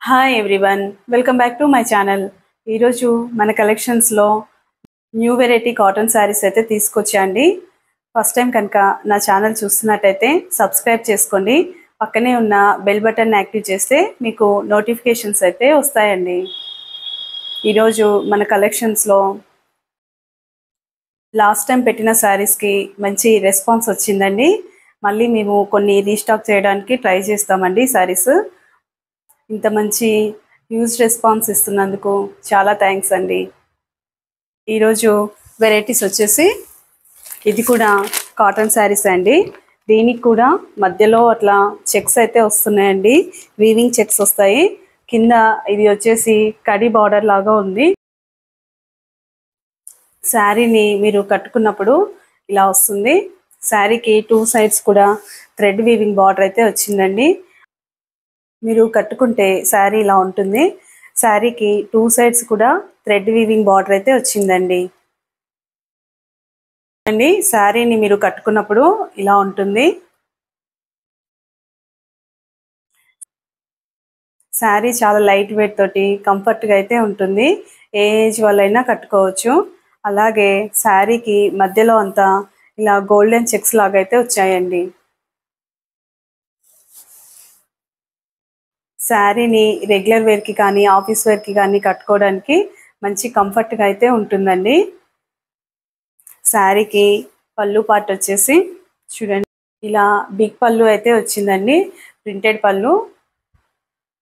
Hi everyone, welcome back to my channel. ఈరోజు మన కలెక్షన్స్లో న్యూ వెరైటీ కాటన్ శారీస్ అయితే తీసుకొచ్చా అండి. ఫస్ట్ టైం కనుక నా ఛానల్ చూస్తున్నట్టయితే సబ్స్క్రైబ్ చేసుకోండి. పక్కనే ఉన్న బెల్ బటన్ యాక్టివ్ చేస్తే మీకు నోటిఫికేషన్స్ అయితే వస్తాయండి. ఈరోజు మన కలెక్షన్స్లో లాస్ట్ టైం పెట్టిన శారీస్కి మంచి రెస్పాన్స్ వచ్చిందండి. మళ్ళీ మేము కొన్ని రీస్టాక్ చేయడానికి ట్రై చేస్తామండి. శారీస్ ఇంత మంచి హ్యూజ్ రెస్పాన్స్ ఇస్తున్నందుకు చాలా థ్యాంక్స్ అండి. ఈరోజు వెరైటీస్ వచ్చేసి ఇది కూడా కాటన్ శారీస్ అండి. దీనికి కూడా మధ్యలో అట్లా చెక్స్ అయితే వస్తున్నాయండి. వీవింగ్ చెక్స్ వస్తాయి. కింద ఇది వచ్చేసి కడి బార్డర్ లాగా ఉంది. శారీని మీరు కట్టుకున్నప్పుడు ఇలా వస్తుంది. శారీకి 2 సైడ్స్ కూడా థ్రెడ్ వీవింగ్ బార్డర్ అయితే వచ్చిందండి. మీరు కట్టుకుంటే శారీ ఇలా ఉంటుంది. శారీకి 2 సైడ్స్ కూడా థ్రెడ్ వీవింగ్ బార్డర్ అయితే వచ్చిందండి. అండి శారీని మీరు కట్టుకున్నప్పుడు ఇలా ఉంటుంది. శారీ చాలా లైట్ వెయిట్ తోటి కంఫర్ట్గా అయితే ఉంటుంది. ఏ ఏజ్ వాళ్ళైనా కట్టుకోవచ్చు. అలాగే శారీకి మధ్యలో అంతా ఇలా గోల్డెన్ చెక్స్ లాగా అయితే వచ్చాయండి. శారీని రెగ్యులర్ వేర్కి కానీ ఆఫీస్ వేర్కి కానీ కట్టుకోవడానికి మంచి కంఫర్ట్గా అయితే ఉంటుందండి. శారీకి పళ్ళు పార్ట్ వచ్చేసి చూడండి, ఇలా బిగ్ పళ్ళు అయితే వచ్చిందండి. ప్రింటెడ్ పళ్ళు.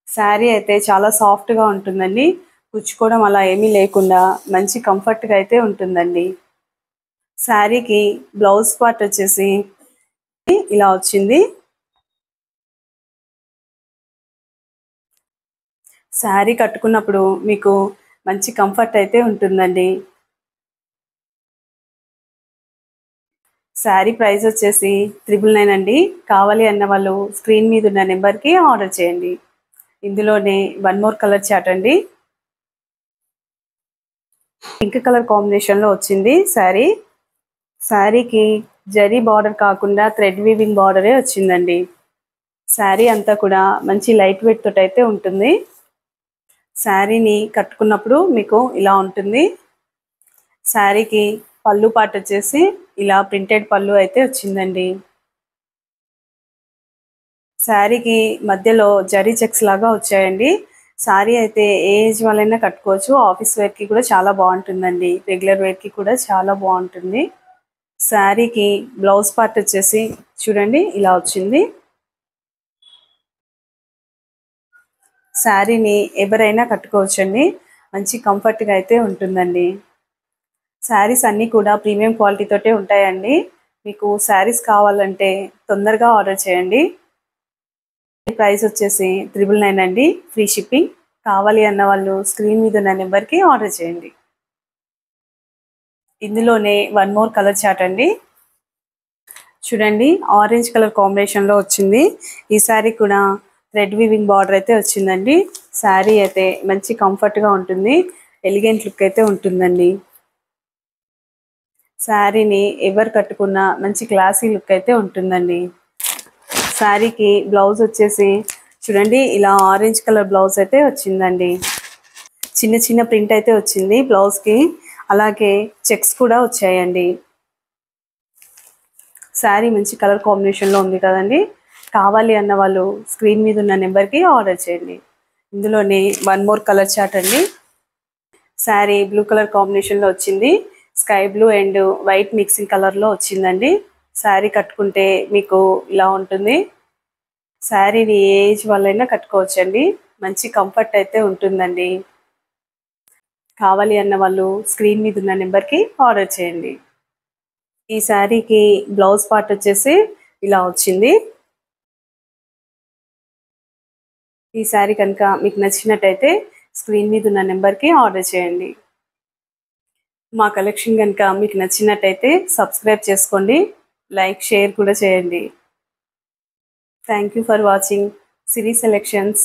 శారీ అయితే చాలా సాఫ్ట్గా ఉంటుందండి. కుచ్చుకోవడం అలా ఏమీ లేకుండా మంచి కంఫర్ట్గా అయితే ఉంటుందండి. శారీకి బ్లౌజ్ పార్ట్ వచ్చేసి ఇలా వచ్చింది. శారీ కట్టుకున్నప్పుడు మీకు మంచి కంఫర్ట్ అయితే ఉంటుందండి. శారీ ప్రైస్ వచ్చేసి 999 అండి. కావాలి అన్న వాళ్ళు స్క్రీన్ మీద ఉన్న నెంబర్కి ఆర్డర్ చేయండి. ఇందులోనే 1 మోర్ కలర్ చార్ట్ అండి. పింక్ కలర్ కాంబినేషన్లో వచ్చింది శారీ. శారీకి జరీ బార్డర్ కాకుండా థ్రెడ్ వీవింగ్ బార్డరే వచ్చిందండి. శారీ అంతా కూడా మంచి లైట్ వెయిట్ తోటి అయితే ఉంటుంది. శారీని కట్టుకున్నప్పుడు మీకు ఇలా ఉంటుంది. శారీకి పళ్ళు పార్ట్ వచ్చేసి ఇలా ప్రింటెడ్ పళ్ళు అయితే వచ్చిందండి. శారీకి మధ్యలో జరీ చెక్స్ లాగా వచ్చాయండి. శారీ అయితే ఏ ఏజ్ వాళ్ళైనా కట్టుకోవచ్చు. ఆఫీస్ వేర్కి కూడా చాలా బాగుంటుందండి. రెగ్యులర్ వేర్కి కూడా చాలా బాగుంటుంది. శారీకి బ్లౌజ్ పార్ట్ వచ్చేసి చూడండి ఇలా వచ్చింది. శారీని ఎవరైనా కట్టుకోవచ్చండి. మంచి కంఫర్ట్గా అయితే ఉంటుందండి. శారీస్ అన్నీ కూడా ప్రీమియం క్వాలిటీతోటే ఉంటాయండి. మీకు శారీస్ కావాలంటే తొందరగా ఆర్డర్ చేయండి. ప్రైస్ వచ్చేసి 999 అండి. Free shipping. కావాలి అన్న వాళ్ళు స్క్రీన్ మీద ఉన్న నెంబర్కి ఆర్డర్ చేయండి. ఇందులోనే 1 మోర్ కలర్ చార్ట్ అండి. చూడండి, ఆరెంజ్ కలర్ కాంబినేషన్లో వచ్చింది. ఈ శారీ కూడా థ్రెడ్ వీవింగ్ బార్డర్ అయితే వచ్చిందండి. శారీ అయితే మంచి కంఫర్ట్గా ఉంటుంది. ఎలిగెంట్ లుక్ అయితే ఉంటుందండి. శారీని ఎవరు కట్టుకున్నా మంచి క్లాసీ లుక్ అయితే ఉంటుందండి. శారీకి బ్లౌజ్ వచ్చేసి చూడండి ఇలా ఆరెంజ్ కలర్ బ్లౌజ్ అయితే వచ్చిందండి. చిన్న చిన్న ప్రింట్ అయితే వచ్చింది బ్లౌజ్కి. అలాగే చెక్స్ కూడా వచ్చాయండి. శారీ మంచి కలర్ కాంబినేషన్లో ఉంది కదండి. కావాలి అన్న వాళ్ళు స్క్రీన్ మీద ఉన్న నెంబర్కి ఆర్డర్ చేయండి. ఇందులోనే 1 మోర్ కలర్ చార్ట్ అండి. శారీ బ్లూ కలర్ కాంబినేషన్లో వచ్చింది. Sky blue and white mixing కలర్లో వచ్చిందండి. శారీ కట్టుకుంటే మీకు ఇలా ఉంటుంది. శారీని ఏ ఏజ్ వాళ్ళైనా కట్టుకోవచ్చండి. మంచి కంఫర్ట్ అయితే ఉంటుందండి. కావాలి అన్న వాళ్ళు స్క్రీన్ మీద ఉన్న నెంబర్కి ఆర్డర్ చేయండి. ఈ శారీకి బ్లౌజ్ పార్ట్ వచ్చేసి ఇలా వచ్చింది. ఈ శారీ కనుక మీకు నచ్చినట్టయితే స్క్రీన్ మీద ఉన్న నెంబర్కి ఆర్డర్ చేయండి. మా కలెక్షన్ కనుక మీకు నచ్చినట్టయితే సబ్స్క్రైబ్ చేసుకోండి. లైక్, షేర్ కూడా చేయండి. Thank you for watching Siri selections.